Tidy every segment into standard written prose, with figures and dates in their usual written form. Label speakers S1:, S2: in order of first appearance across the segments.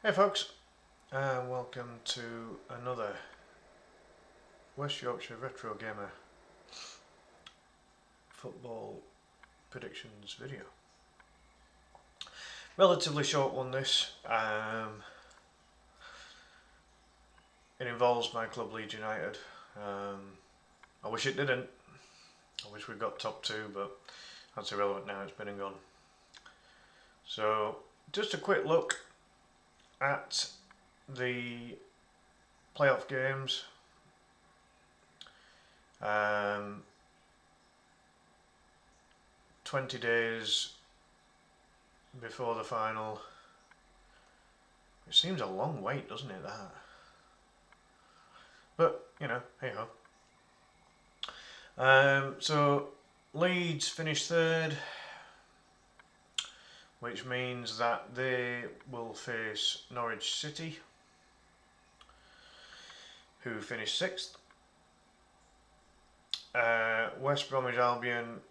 S1: Hey folks, welcome to another West Yorkshire Retro Gamer football predictions video. Relatively short one this. It involves my club Leeds United. I wish it didn't. I wish we got top two, but that's irrelevant now, it's been and gone. So, just a quick look at the playoff games. 20 days before the final. It seems a long wait, doesn't it, that? But, you know, hey ho. So, Leeds finished third, which means that they will face Norwich City, who finished sixth. West Bromwich Albion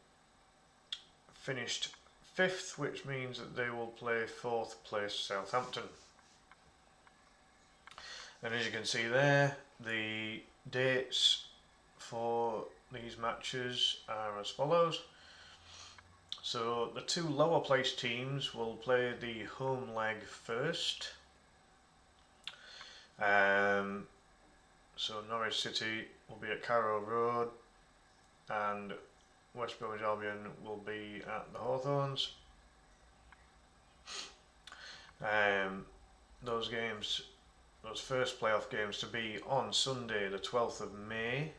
S1: finished fifth, which means that they will play fourth place Southampton. And as you can see there, the dates for these matches are as follows. So the two lower placed teams will play the home leg first. So Norwich City will be at Carrow Road and West Bromwich Albion will be at the Hawthorns. Those first playoff games to be on Sunday the 12th of May.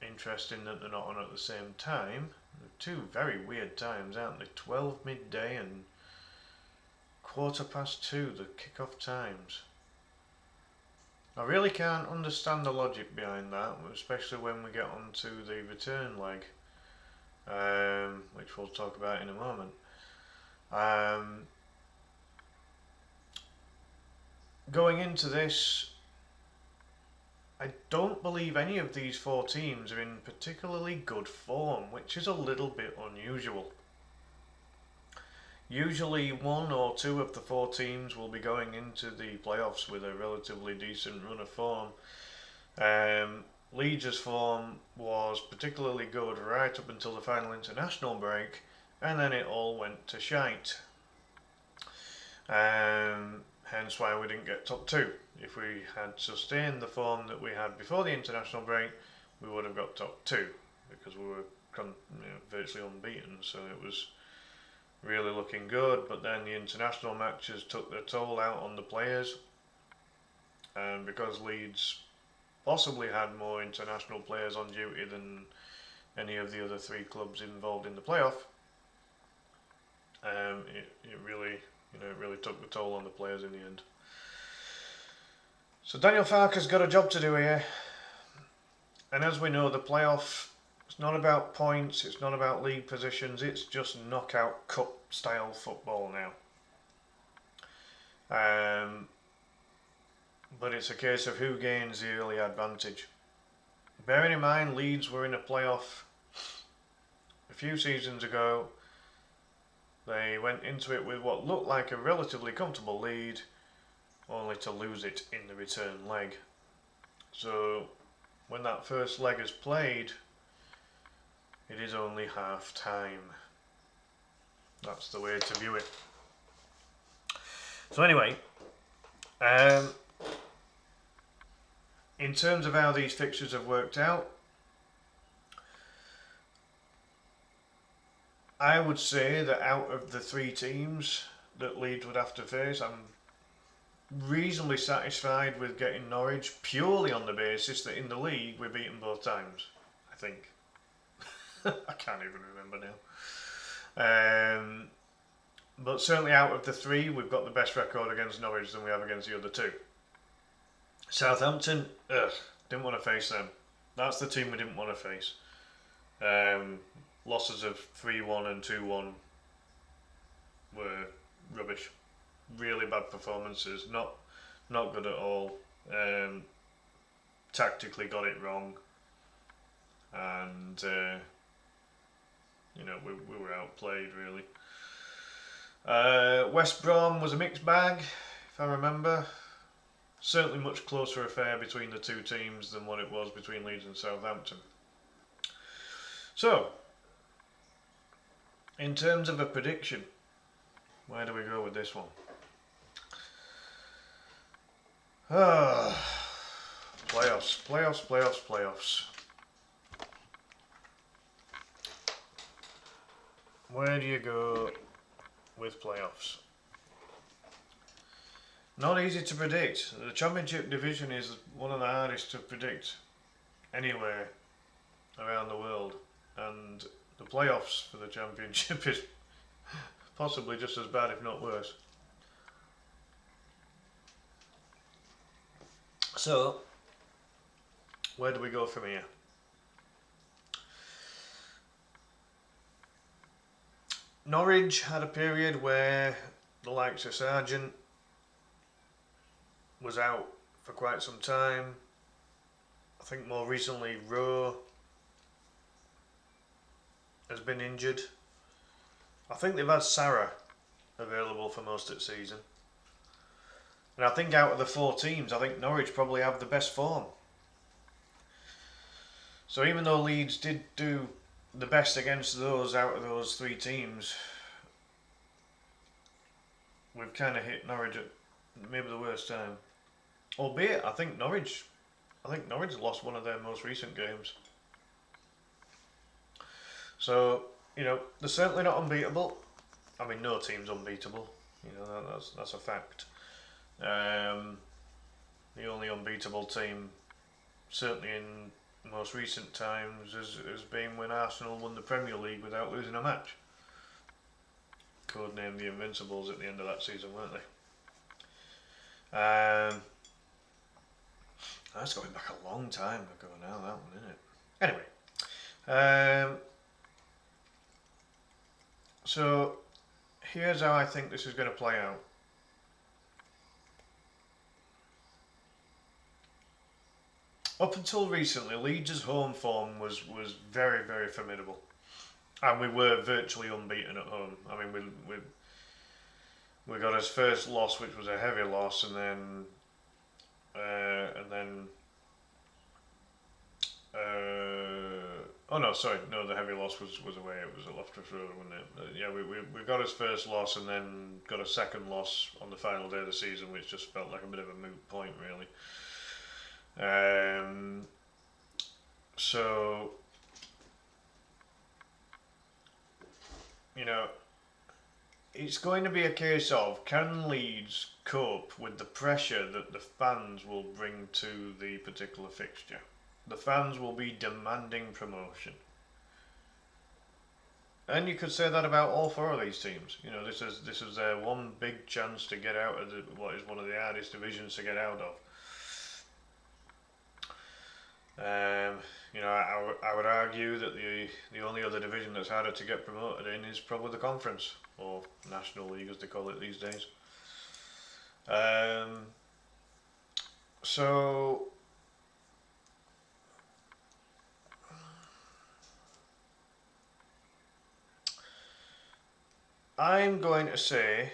S1: Interesting that they're not on at the same time. They're two very weird times, aren't they? 12 midday and 2:15, the kick-off times. I really can't understand the logic behind that, especially when we get onto the return leg, which we'll talk about in a moment. Going into this, I don't believe any of these four teams are in particularly good form, which is a little bit unusual. Usually one or two of the four teams will be going into the playoffs with a relatively decent run of form. Leeds' form was particularly good right up until the final international break, and then it all went to shite. Hence why we didn't get top two. If we had sustained the form that we had before the international break, we would have got top two, because we were virtually unbeaten, so it was really looking good. But then the international matches took their toll out on the players, and because Leeds possibly had more international players on duty than any of the other three clubs involved in the playoff, it really took the toll on the players in the end. So Daniel Farke's got a job to do here, and as we know, the playoff, it's not about points, it's not about league positions, it's just knockout cup style football now. But it's a case of who gains the early advantage. Bearing in mind, Leeds were in a playoff a few seasons ago. They went into it with what looked like a relatively comfortable lead, only to lose it in the return leg. So when that first leg is played, it is only half time. That's the way to view it. So anyway, in terms of how these fixtures have worked out, I would say that out of the three teams that Leeds would have to face, I'm reasonably satisfied with getting Norwich, purely on the basis that in the league we're beaten both times, I think. I can't even remember now. But certainly out of the three, we've got the best record against Norwich than we have against the other two. Southampton, didn't want to face them. That's the team we didn't want to face. Losses of 3-1 and 2-1 were rubbish. Really bad performances. Not good at all. Tactically got it wrong, and we were outplayed really. West Brom was a mixed bag, if I remember. Certainly much closer affair between the two teams than what it was between Leeds and Southampton. So, in terms of a prediction, where do we go with this one? Playoffs. Where do you go with playoffs? Not easy to predict. The Championship division is one of the hardest to predict anywhere around the world, and the playoffs for the Championship is possibly just as bad, if not worse. So, where do we go from here? Norwich had a period where the likes of Sargent was out for quite some time. I think more recently Rowe has been injured. I think they've had Sarah available for most of the season. And I think out of the 4 teams, I think Norwich probably have the best form. So even though Leeds did do the best against those out of those 3 teams, we've kind of hit Norwich at maybe the worst time. Albeit, I think Norwich lost one of their most recent games. So, they're certainly not unbeatable. I mean, no team's unbeatable. That's a fact. The only unbeatable team, certainly in most recent times, has been when Arsenal won the Premier League without losing a match. Codenamed the Invincibles at the end of that season, weren't they? That's going back a long time ago now, that one, isn't it? Anyway, so here's how I think this is going to play out. Up until recently, Leeds' home form was very, very formidable, and we were virtually unbeaten at home. I mean, we got his first loss, which was a heavy loss, and then the heavy loss was away. It was at Loftus Road, wasn't it? Yeah, we got his first loss, and then got a second loss on the final day of the season, which just felt like a bit of a moot point, really. So, it's going to be a case of, can Leeds cope with the pressure that the fans will bring to the particular fixture? The fans will be demanding promotion. And you could say that about all 4 of these teams. This is their one big chance to get out of what is one of the hardest divisions to get out of. I would argue that the only other division that's harder to get promoted in is probably the Conference, or National League as they call it these days. So I'm going to say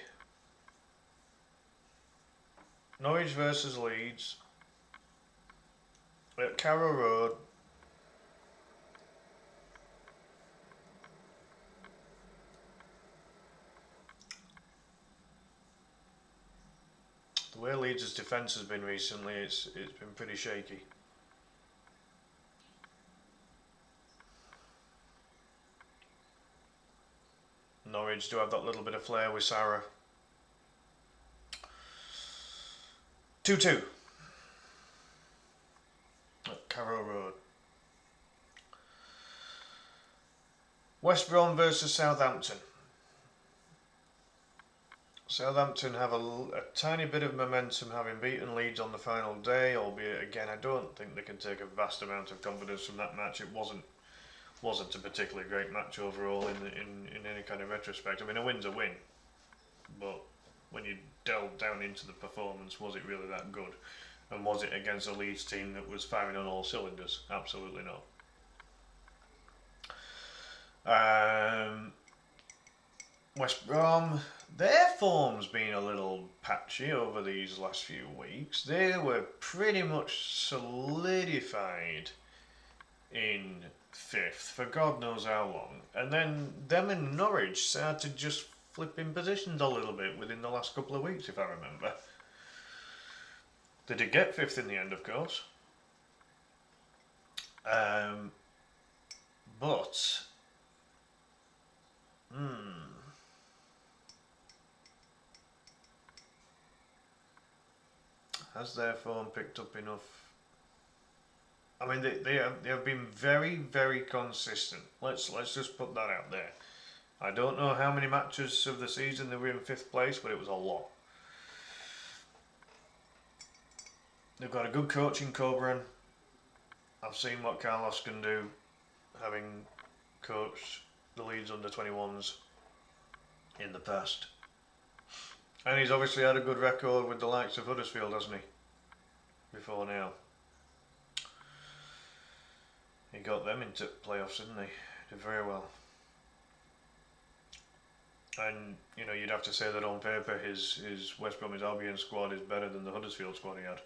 S1: Norwich versus Leeds at Carrow Road. The way Leeds' defence has been recently, it's been pretty shaky. Norwich do have that little bit of flair with Sarah. 2-2 at Carrow Road. West Brom versus Southampton. Southampton have a tiny bit of momentum, having beaten Leeds on the final day, albeit again I don't think they can take a vast amount of confidence from that match. It wasn't a particularly great match overall in any kind of retrospect. I mean, a win's a win, but when you delve down into the performance, was it really that good? And was it against a Leeds team that was firing on all cylinders? Absolutely not. West Brom, their form's been a little patchy over these last few weeks. They were pretty much solidified in fifth for God knows how long, and then them and Norwich started just flipping positions a little bit within the last couple of weeks, if I remember. They did get fifth in the end, of course. But has their form picked up enough? I mean, they have been very, very consistent. Let's just put that out there. I don't know how many matches of the season they were in fifth place, but it was a lot. They've got a good coach in Coburn. I've seen what Carlos can do, having coached the Leeds under-21s in the past. And he's obviously had a good record with the likes of Huddersfield, hasn't he? Before now. He got them into playoffs, didn't he? Did very well. And, you know, you'd have to say that on paper his West Bromwich Albion squad is better than the Huddersfield squad he had.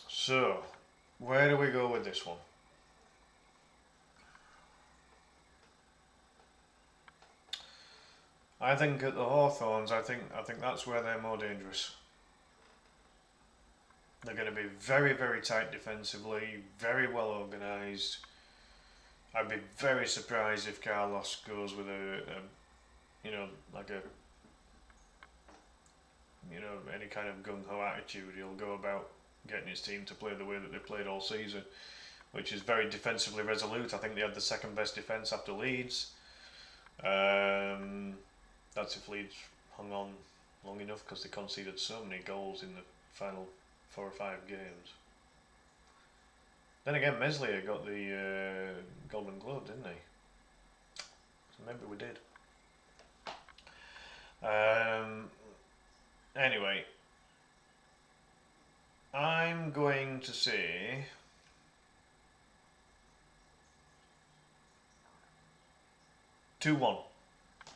S1: So, where do we go with this one? I think at the Hawthorns, I think that's where they're more dangerous. They're going to be very, very tight defensively, very well organised. I'd be very surprised if Carlos goes with any kind of gung-ho attitude. He'll go about getting his team to play the way that they played all season, which is very defensively resolute. I think they had the second best defence after Leeds. That's if Leeds hung on long enough, because they conceded so many goals in the final 4 or 5 games. Then again, Meslier got the Golden Globe, didn't he? So maybe we did. Anyway, I'm going to say 2-1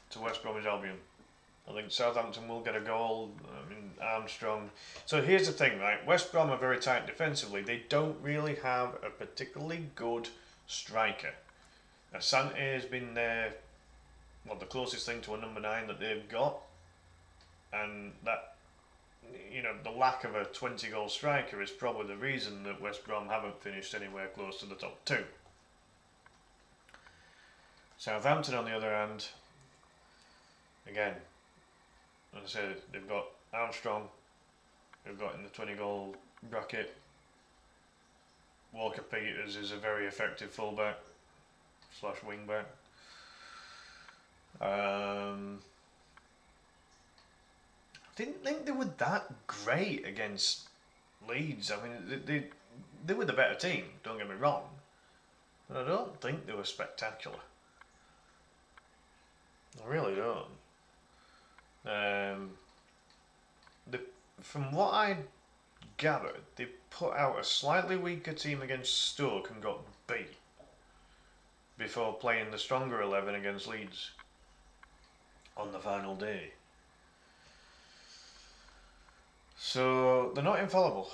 S1: to West Bromwich Albion. I think Southampton will get a goal. I mean, Armstrong. So here's the thing, right? West Brom are very tight defensively. They don't really have a particularly good striker. Asante has been the closest thing to a number 9 that they've got. And that, the lack of a 20-goal striker is probably the reason that West Brom haven't finished anywhere close to the top 2. Southampton, on the other hand, again, as I said, they've got Armstrong, they've got in the 20-goal bracket. Walker Peters is a very effective fullback / wingback. I didn't think they were that great against Leeds. I mean, they were the better team, don't get me wrong, but I don't think they were spectacular. I really don't. From what I gathered, they put out a slightly weaker team against Stoke and got beat before playing the stronger 11 against Leeds on the final day. So they're not infallible.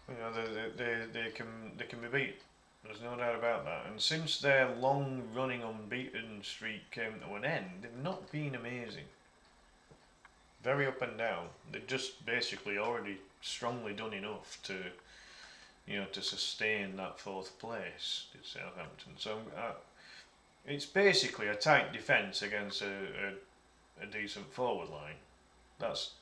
S1: They can be beat. There's no doubt about that. And since their long-running unbeaten streak came to an end, they've not been amazing. Very up and down. They've just basically already strongly done enough to sustain that 4th place at Southampton. So it's basically a tight defence against a decent forward line. That's,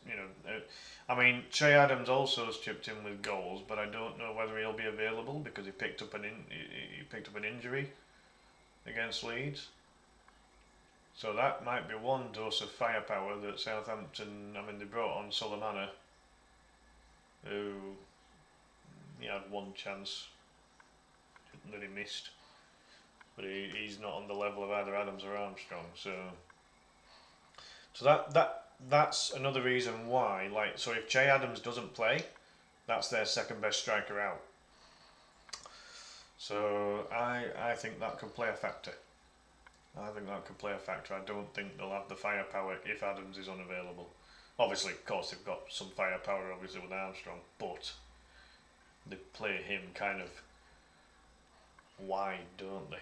S1: I mean, Che Adams also has chipped in with goals, but I don't know whether he'll be available because he picked up an injury against Leeds. So that might be one dose of firepower that Southampton. I mean, they brought on Solomana, who he had one chance that he missed, but he's not on the level of either Adams or Armstrong. So that's another reason why. So if Che Adams doesn't play, that's their second best striker out. So I think that could play a factor. I think that could play a factor. I don't think they'll have the firepower if Adams is unavailable. Obviously, of course, they've got some firepower, obviously, with Armstrong, but they play him kind of wide, don't they?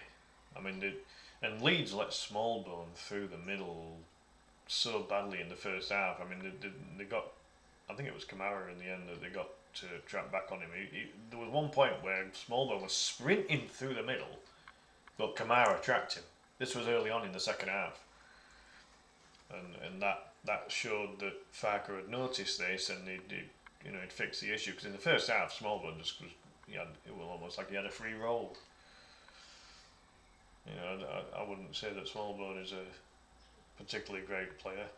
S1: I mean, and Leeds let Smallbone through the middle so badly in the first half. I mean, they got, I think it was Kamara in the end that they got to trap back on him. There was one point where Smallbone was sprinting through the middle, but Kamara tracked him. This was early on in the second half, and that showed that Farker had noticed this and he'd fixed the issue, because in the first half Smallbone just was, it was almost like he had a free roll. I wouldn't say that Smallbone is a particularly great player,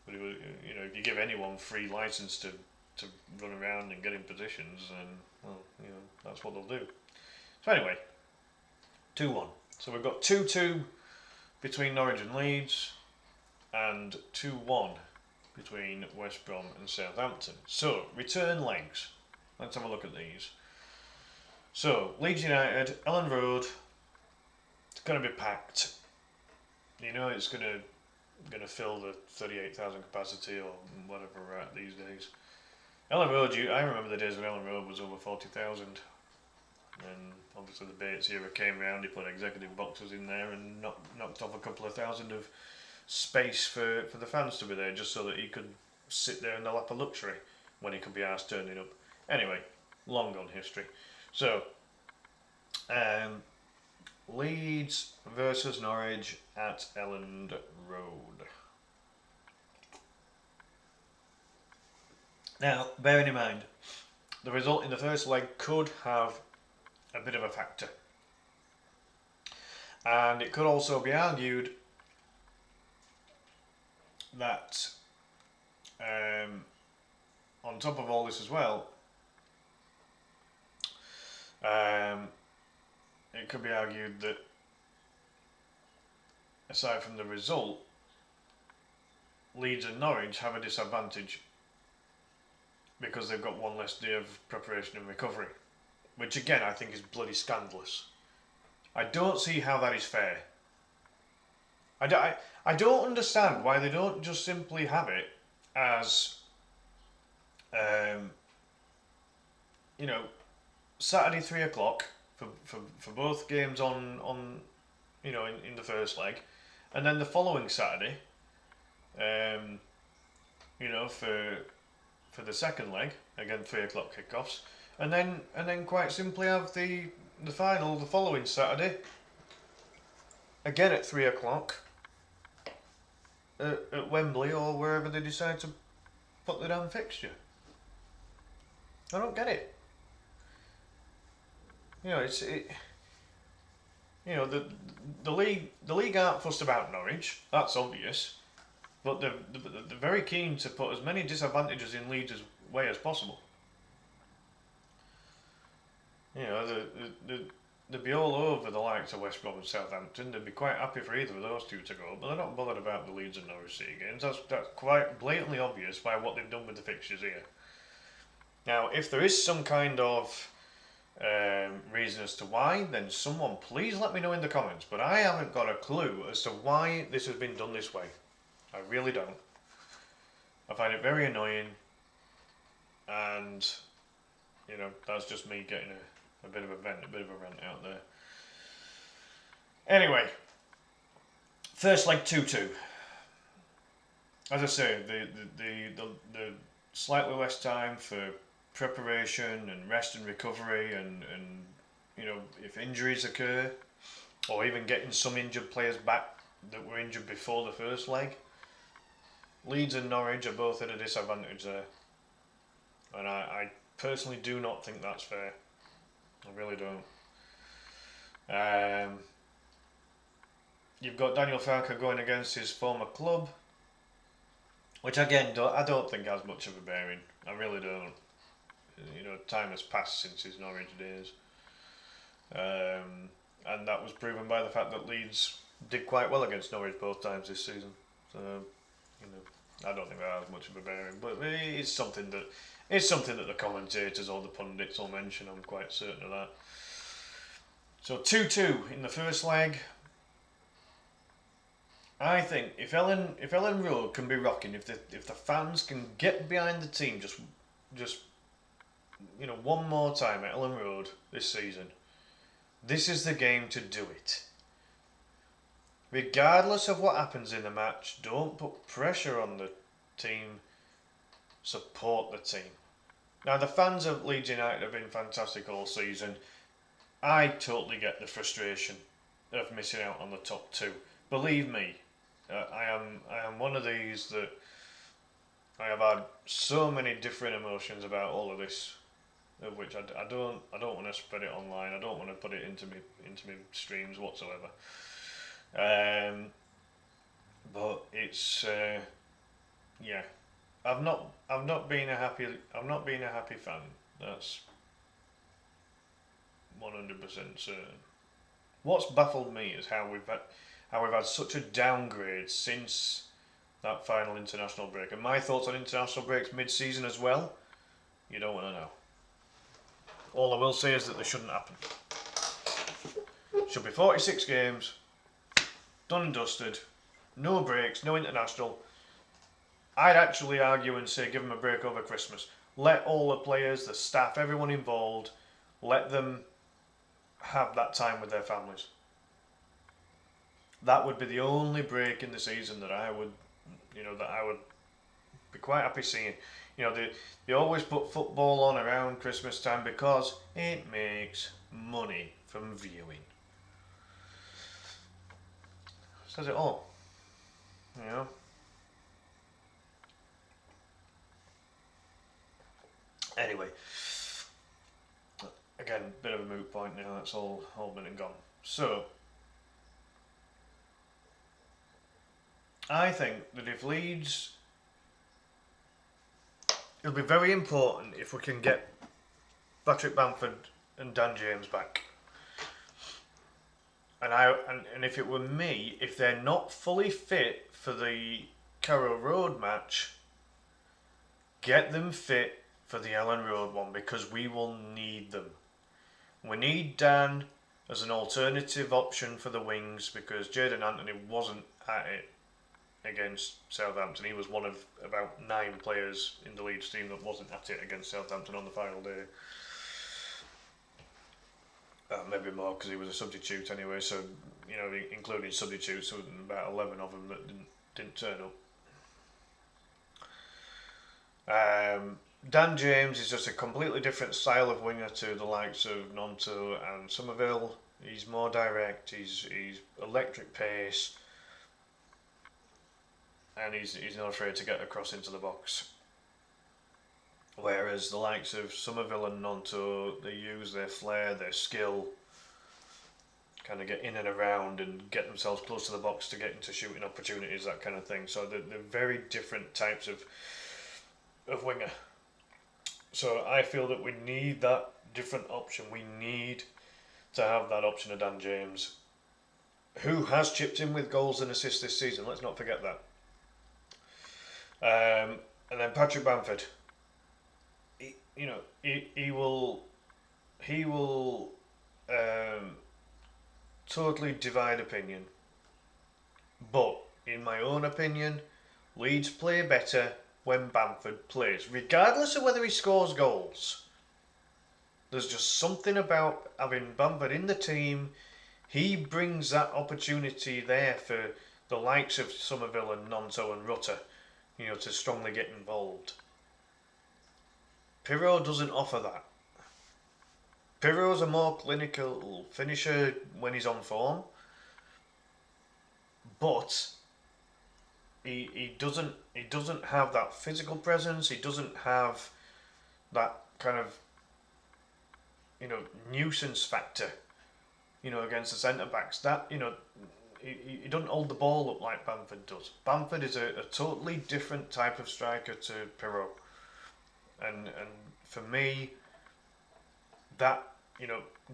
S1: but he was, if you give anyone free license to run around and get in positions, then that's what they'll do. So anyway, 2-1. So we've got 2-2 between Norwich and Leeds, and 2-1 between West Brom and Southampton. So, return legs. Let's have a look at these. So, Leeds United, Ellen Road, it's going to be packed. It's going to fill the 38,000 capacity or whatever we're at these days. Ellen Road, I remember the days when Ellen Road was over 40,000. And obviously the Bates era came round, he put executive boxes in there and knocked off a couple of thousand of space for the fans to be there, just so that he could sit there in the lap of luxury when he could be arsed turning up. Anyway, long gone history. So, Leeds versus Norwich at Elland Road. Now, bearing in mind, the result in the first leg could have a bit of a factor. And it could also be argued that on top of all this as well, it could be argued that aside from the result, Leeds and Norwich have a disadvantage because they've got one less day of preparation and recovery, which again I think is bloody scandalous. I don't see how that is fair. I don't understand why they don't just simply have it as Saturday 3 o'clock for both games on in the first leg, and then the following Saturday for the second leg, again 3 o'clock kickoffs, and then quite simply have the final the following Saturday, again at 3 o'clock at Wembley or wherever they decide to put the damn fixture. I don't get it. The league aren't fussed about Norwich. That's obvious, but they're very keen to put as many disadvantages in Leeds' way as possible. They'd be all over the likes of West Brom and Southampton. They'd be quite happy for either of those two to go, but they're not bothered about the Leeds and Norwich City games. That's quite blatantly obvious by what they've done with the fixtures here. Now, if there is some kind of reason as to why, then someone please let me know in the comments. But I haven't got a clue as to why this has been done this way. I really don't. I find it very annoying, and that's just me getting a bit of a rant out there. Anyway, first leg 2-2. As I say, the slightly less time for preparation and rest and recovery, and if injuries occur, or even getting some injured players back that were injured before the first leg, Leeds and Norwich are both at a disadvantage there, and I personally do not think that's fair. I really don't. You've got Daniel Farke going against his former club, which again I don't think has much of a bearing. I really don't. Time has passed since his Norwich days, and that was proven by the fact that Leeds did quite well against Norwich both times this season. So I don't think that has much of a bearing, but it's something that the commentators or the pundits will mention. I'm quite certain of that. So 2-2 in the first leg. I think if Ellen Road can be rocking, if the fans can get behind the team just one more time at Ellen Road this season, this is the game to do it. Regardless of what happens in the match, don't put pressure on the team. Support the team. Now the fans of Leeds United have been fantastic all season. I totally get the frustration of missing out on the top two. Believe me, I am one of these that I have had so many different emotions about all of this, of which I don't want to spread it online. I don't want to put it into me streams whatsoever. But it's yeah. I've not been a happy fan. That's 100% certain. What's baffled me is how we've had such a downgrade since that final international break. And my thoughts on international breaks mid-season as well, you don't want to know. All I will say is that they shouldn't happen. Should be 46 games, done and dusted, no breaks, no international. I'd actually argue and say give them a break over Christmas. Let all the players, the staff, everyone involved, let them have that time with their families. That would be the only break in the season that I would be quite happy seeing. They always put football on around Christmas time because it makes money from viewing. Says it all. Anyway, again, bit of a moot point now. That's all been and gone. So, I think that if Leeds, it'll be very important if we can get Patrick Bamford and Dan James back. And if it were me, if they're not fully fit for the Carrow Road match, get them fit for the Ellen Road one because we will need them. We need Dan as an alternative option for the wings because Jayden Anthony wasn't at it against Southampton. He was one of about 9 players in the Leeds team that wasn't at it against Southampton on the final day. Maybe more because he was a substitute anyway. So including substitutes, there were about 11 of them that didn't turn up. Dan James is just a completely different style of winger to the likes of Gnonto and Somerville. He's more direct. He's electric pace. And he's not afraid to get across into the box. Whereas the likes of Somerville and Gnonto, they use their flair, their skill, kind of get in and around and get themselves close to the box to get into shooting opportunities, that kind of thing. So they're very different types of winger. So I feel that we need that different option. We need to have that option of Dan James, who has chipped in with goals and assists this season. Let's not forget that. And then Patrick Bamford. He will totally divide opinion. But in my own opinion, Leeds play better when Bamford plays, regardless of whether he scores goals. There's just something about having Bamford in the team. He brings that opportunity there for the likes of Somerville and Gnonto and Rutter, to strongly get involved. Pirro doesn't offer that. Pirro's a more clinical finisher when he's on form, but he doesn't have that physical presence. He doesn't have that kind of nuisance factor against the centre backs. That he doesn't hold the ball up like Bamford does. Bamford is a totally different type of striker to Pirro, and for me, that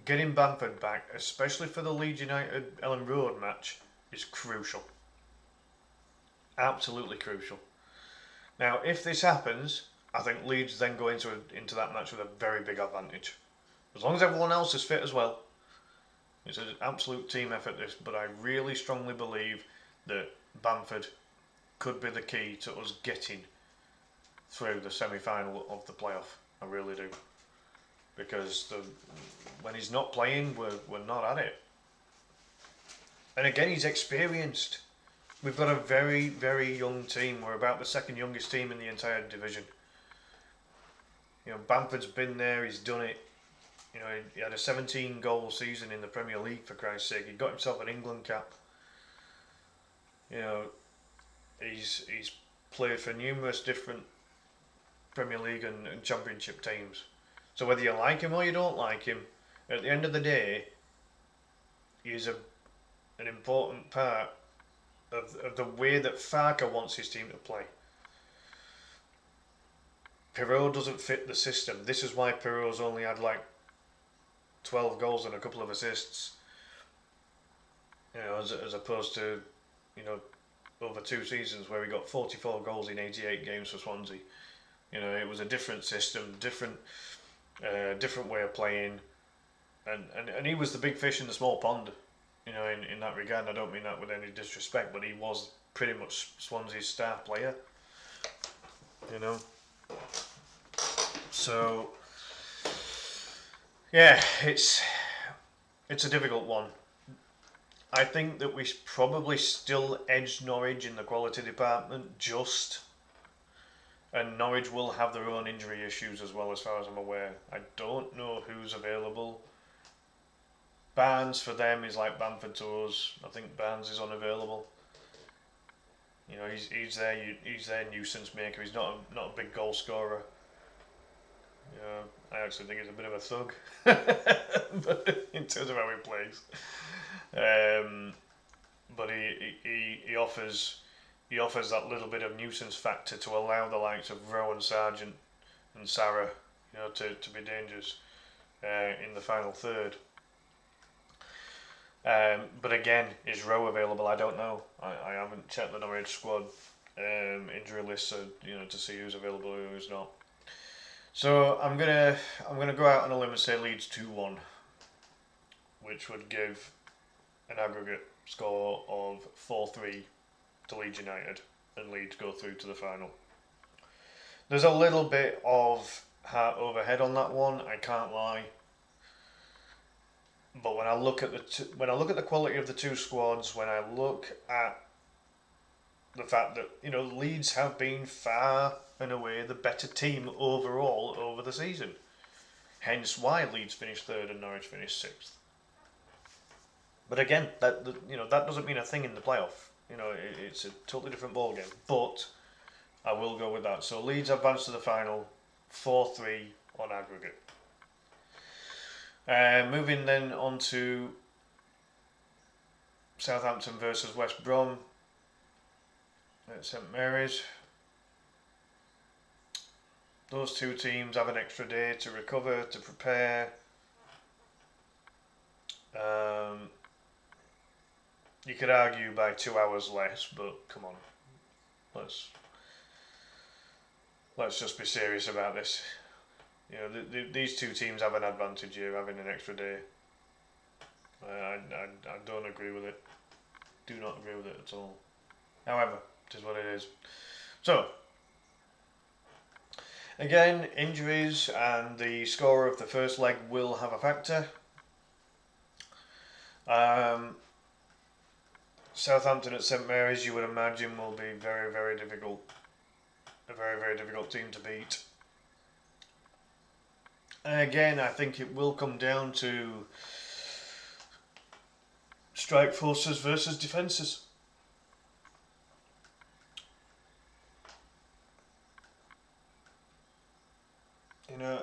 S1: getting Bamford back, especially for the Leeds United Ellen Road match, is crucial. Absolutely crucial. Now, if this happens, I think Leeds then go into that match with a very big advantage. As long as everyone else is fit as well. It's an absolute team effort, this, but I really strongly believe that Bamford could be the key to us getting through the semi-final of the playoff. I really do, because when he's not playing, we're not at it. And again, he's experienced. We've got a very, very young team. We're about the second youngest team in the entire division. You know, Bamford's been there. He's done it. You know, he had a 17-goal season in the Premier League, for Christ's sake. He got himself an England cap. You know, he's played for numerous different Premier League and Championship teams. So whether you like him or you don't like him, at the end of the day, he's an important part of the way that Farke wants his team to play. Piroe doesn't fit the system. This is why Piroe's only had like 12 goals and a couple of assists. You know, as opposed to, you know, over 2 seasons where he got 44 goals in 88 games for Swansea. You know, it was a different system, different way of playing, and he was the big fish in the small pond. You know, in that regard, and I don't mean that with any disrespect, but he was pretty much Swansea's star player. You know, so yeah, it's a difficult one. I think that we probably still edge Norwich in the quality department, just. And Norwich will have their own injury issues as well, as far as I'm aware. I don't know who's available. Barnes for them is like Bamford to us. I think Barnes is unavailable. You know, he's their nuisance maker. He's not a big goal scorer. You know, I actually think he's a bit of a thug, but in terms of how he plays. But he offers that little bit of nuisance factor to allow the likes of Rowe and Sargent and Sarah, you know, to be dangerous in the final third. But again, is Rowe available? I don't know. I haven't checked the Norwich squad injury list, you know, to see who's available and who's not. So I'm gonna go out on a limb and say Leeds 2-1, which would give an aggregate score of 4-3 to Leeds United, and Leeds go through to the final. There's a little bit of heart overhead on that one, I can't lie. But when I look at the quality of the two squads, when I look at the fact that, you know, Leeds have been far and away the better team overall over the season, hence why Leeds finished third and Norwich finished sixth. But again, that doesn't mean a thing in the playoff. You know, it's a totally different ballgame. But I will go with that. So Leeds advance to the final, 4-3 on aggregate. Moving then on to Southampton versus West Brom at St Mary's. Those two teams have an extra day to recover, to prepare. You could argue by 2 hours less, but come on, let's just be serious about this. You know, these two teams have an advantage here, having an extra day. I don't agree with it. Do not agree with it at all. However, it is what it is. So, again, injuries and the score of the first leg will have a factor. Southampton at St Mary's, you would imagine, will be very, very difficult. A very, very difficult team to beat. And again, I think it will come down to strike forces versus defences. You know,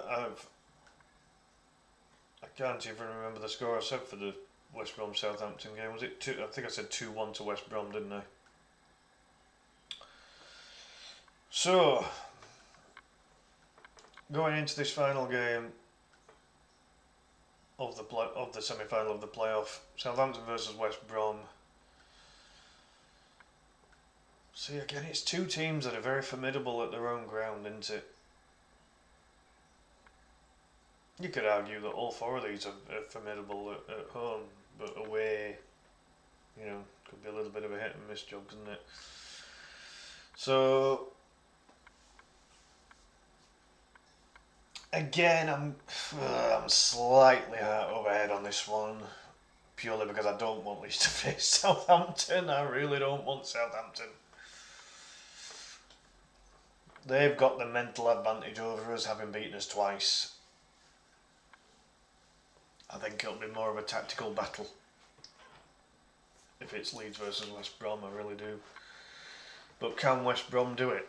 S1: I can't even remember the score I said for the West Brom Southampton game. Was it 2? I think I said 2-1 to West Brom, didn't I? So, going into this final game of the semi-final of the playoff, Southampton versus West Brom. See, again, it's two teams that are very formidable at their own ground, isn't it? You could argue that all four of these are formidable at home, but away, could be a little bit of a hit and miss job, couldn't it? So again, I'm slightly overhead on this one, purely because I don't want Leeds to face Southampton. I really don't want Southampton. They've got the mental advantage over us, having beaten us twice. I think it'll be more of a tactical battle if it's Leeds versus West Brom, I really do. But can West Brom do it?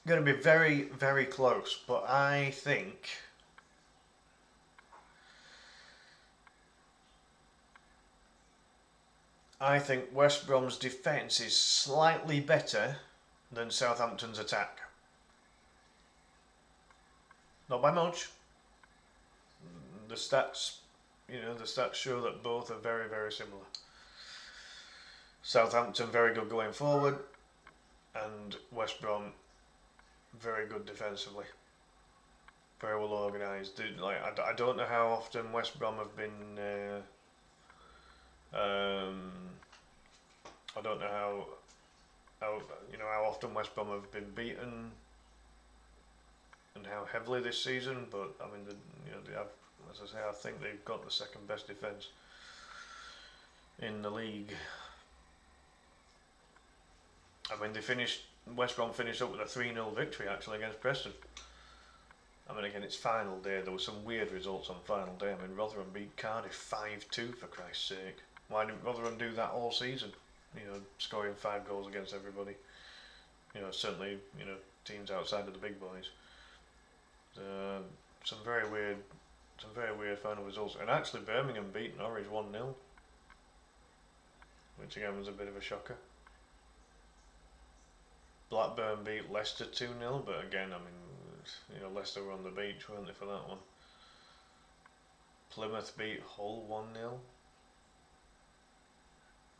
S1: Going to be very, very close, but I think West Brom's defence is slightly better than Southampton's attack. Not by much. The stats show that both are very, very similar. Southampton very good going forward, and West Brom very good defensively. Very well organised. I don't know how often West Brom have been. I don't know how often West Brom have been beaten and how heavily this season. But I mean, they have, as I say, I think they've got the second best defence in the league. I mean, West Brom finished up with a 3-0 victory actually against Preston. I mean, again, it's final day. There were some weird results on final day. I mean, Rotherham beat Cardiff 5-2 for Christ's sake. Why didn't Rotherham do that all season? Scoring 5 goals against everybody. Certainly, teams outside of the big boys. Some very weird final results. And actually, Birmingham beat Norwich 1-0, which again was a bit of a shocker. Blackburn beat Leicester 2-0, but again, I mean, Leicester were on the beach, weren't they, for that one? Plymouth beat Hull 1-0.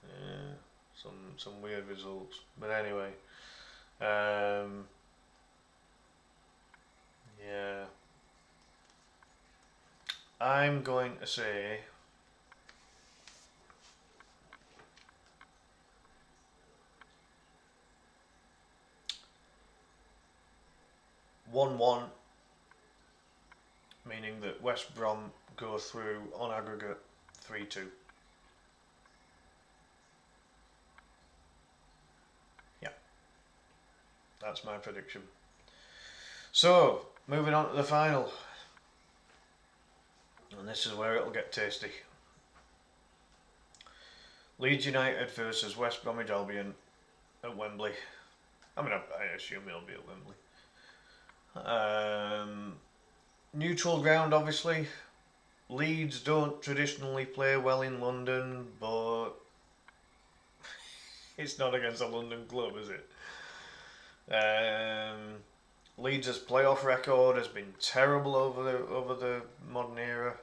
S1: Yeah, some weird results. But anyway, yeah. I'm going to say 1-1, meaning that West Brom go through on aggregate 3-2. Yeah, that's my prediction. So, moving on to the final. And this is where it'll get tasty. Leeds United versus West Bromwich Albion at Wembley. I mean, I assume it'll be at Wembley. Neutral ground, obviously. Leeds don't traditionally play well in London, but it's not against a London club, is it? Leeds' playoff record has been terrible over the modern era.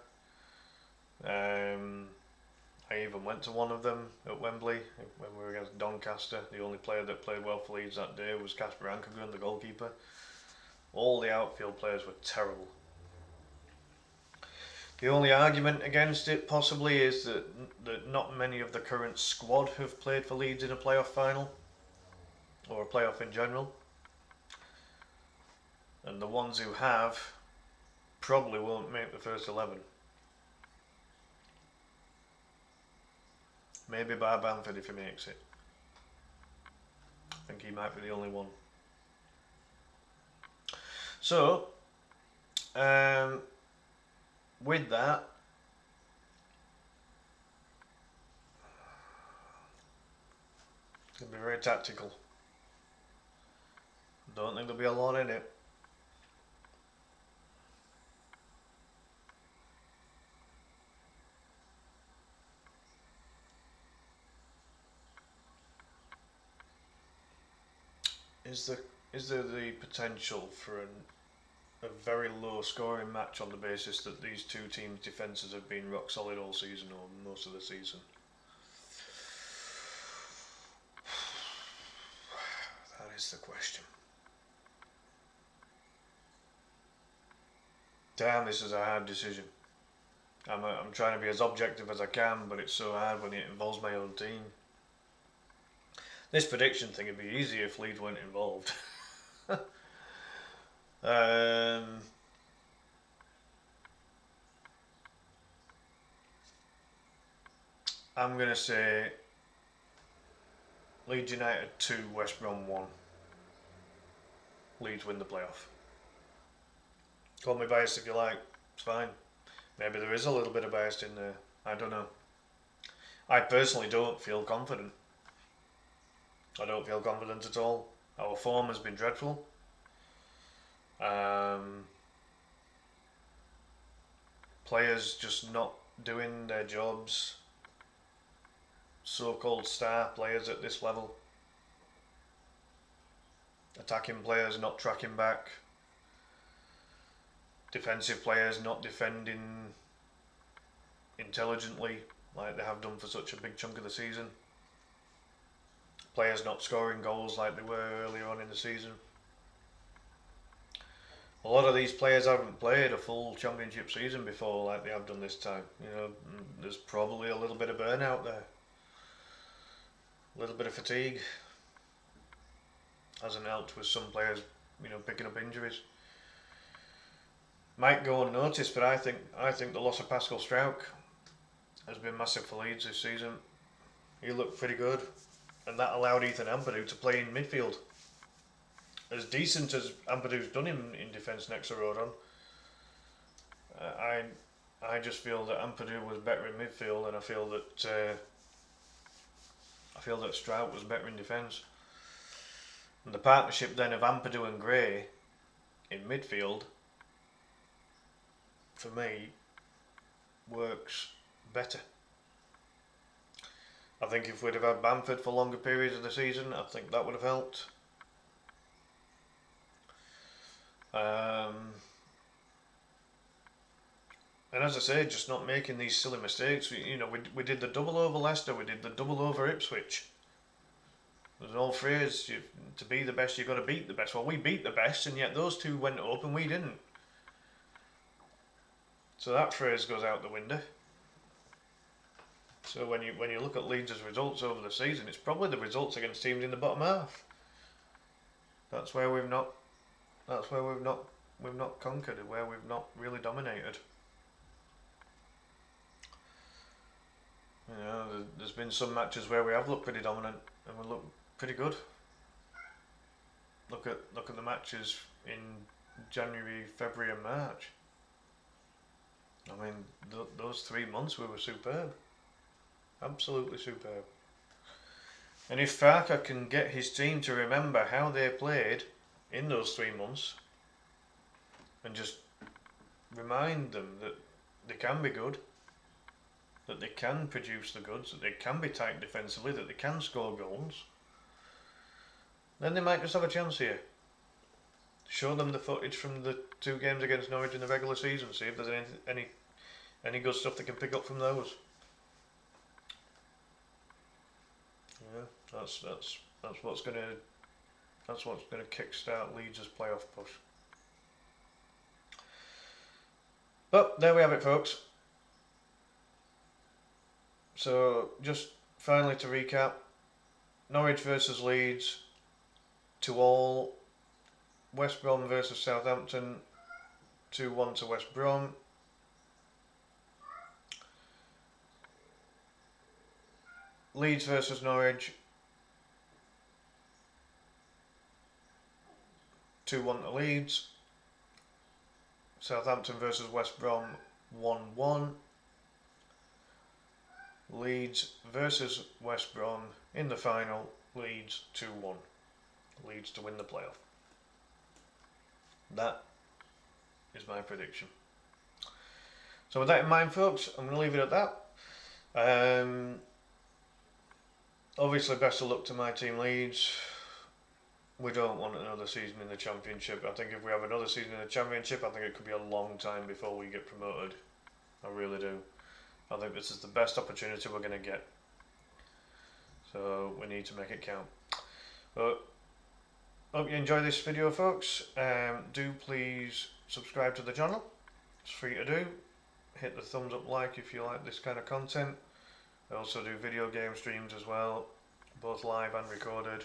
S1: I even went to one of them at Wembley when we were against Doncaster. The only player that played well for Leeds that day was Kasper Ankergrund, the goalkeeper. All the outfield players were terrible. The only argument against it possibly is that not many of the current squad have played for Leeds in a playoff final, or a playoff in general. And the ones who have probably won't make the first 11. Maybe Bar Bamford if he makes it. I think he might be the only one. So, with that, it's going to be very tactical. Don't think there'll be a lot in it. Is there the potential for a very low scoring match on the basis that these two teams' defences have been rock solid all season or most of the season? That is the question. Damn, this is a hard decision. I'm trying to be as objective as I can, but it's so hard when it involves my own team. This prediction thing would be easier if Leeds weren't involved. I'm going to say Leeds United 2, West Brom 1. Leeds win the playoff. Call me biased if you like, it's fine. Maybe there is a little bit of bias in there, I don't know. I personally don't feel confident. I don't feel confident at all. Our form has been dreadful. Players just not doing their jobs. So-called star players at this level. Attacking players not tracking back. Defensive players not defending intelligently like they have done for such a big chunk of the season. Players not scoring goals like they were earlier on in the season. A lot of these players haven't played a full championship season before like they have done this time. You know, there's probably a little bit of burnout there. A little bit of fatigue. Hasn't helped with some players, you know, picking up injuries. Might go unnoticed, but I think the loss of Pascal Struijk has been massive for Leeds this season. He looked pretty good, and that allowed Ethan Ampadu to play in midfield. As decent as Ampadu's done in defence next to Rodon, I just feel that Ampadu was better in midfield, and I feel that Struijk was better in defence. And the partnership then of Ampadu and Gray in midfield, for me, works better. I think if we'd have had Bamford for longer periods of the season, I think that would have helped. And as I say, just not making these silly mistakes. We did the double over Leicester, we did the double over Ipswich. There's an old phrase, to be the best, you've got to beat the best. Well, we beat the best, and yet those two went up and we didn't. So that phrase goes out the window. So when you look at Leeds' results over the season, it's probably the results against teams in the bottom half. That's where we've not conquered, where we've not really dominated. You know, there's been some matches where we have looked pretty dominant and we look pretty good. Look at the matches in January, February and March. I mean, those 3 months we were superb. Absolutely superb. And if Farke can get his team to remember how they played in those 3 months and just remind them that they can be good, that they can produce the goods, that they can be tight defensively, that they can score goals, then they might just have a chance here. Show them the footage from the 2 games against Norwich in the regular season, see if there's any good stuff they can pick up from those. Yeah, that's what's gonna kickstart Leeds' playoff push. But there we have it, folks. So just finally to recap, Norwich versus Leeds 2-2, West Brom versus Southampton 2-1 to West Brom. Leeds versus Norwich 2-1 to Leeds. Southampton versus West Brom 1-1. Leeds versus West Brom in the final, Leeds 2-1. Leeds to win the playoff. That is my prediction. So with that in mind, folks, I'm going to leave it at that. Obviously, best of luck to my team Leeds. We don't want another season in the Championship. I think if we have another season in the Championship, I think it could be a long time before we get promoted. I really do. I think this is the best opportunity we're going to get. So we need to make it count. But hope you enjoy this video, folks. Do please subscribe to the channel. it's free to do. Hit the thumbs up like if you like this kind of content. I also do video game streams as well, both live and recorded.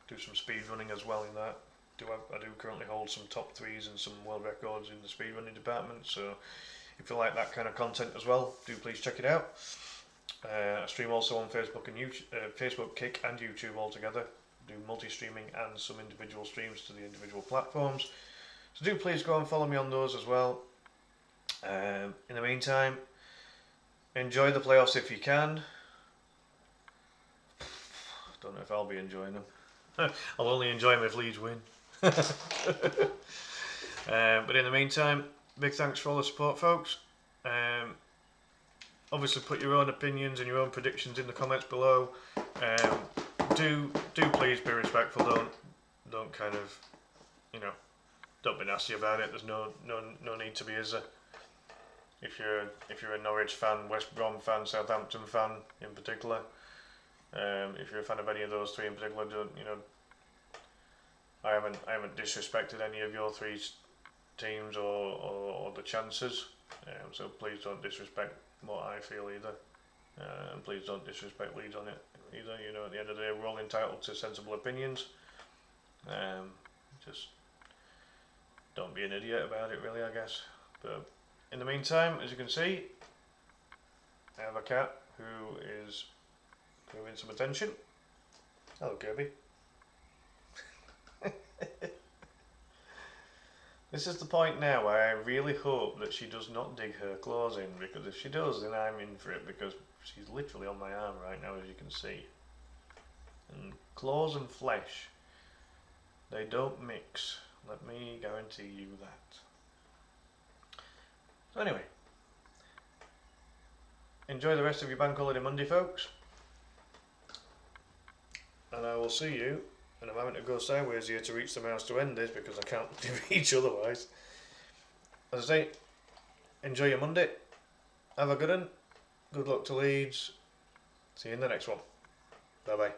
S1: Do some speed running as well in that. I do currently hold some top 3s and some world records in the speedrunning department, so if you like that kind of content as well, do please check it out. I stream also on Facebook and YouTube, Facebook, Kick and YouTube altogether. Do multi-streaming and some individual streams to the individual platforms. So do please go and follow me on those as well. In the meantime, enjoy the playoffs if you can. Don't know if I'll be enjoying them. I'll only enjoy them if Leeds win. But in the meantime, big thanks for all the support, folks. Obviously, put your own opinions and your own predictions in the comments below. Do please be respectful. Don't kind of, don't be nasty about it. There's no need to be, is there? If you're a Norwich fan, West Brom fan, Southampton fan in particular, if you're a fan of any of those three in particular, I haven't disrespected any of your three teams or the chances, so please don't disrespect what I feel either, and please don't disrespect Leeds on it either. At the end of the day, we're all entitled to sensible opinions. Just don't be an idiot about it, really, I guess. But in the meantime, as you can see, I have a cat who is proving some attention. Hello, Kirby. This is the point now where I really hope that she does not dig her claws in, because if she does, then I'm in for it, because she's literally on my arm right now, as you can see. And claws and flesh, they don't mix. Let me guarantee you that. So anyway, enjoy the rest of your bank holiday Monday, folks. And I will see you. And I'm having to go sideways here to reach the mouse to end this because I can't reach otherwise. As I say, enjoy your Monday. Have a good one. Good luck to Leeds. See you in the next one. Bye bye.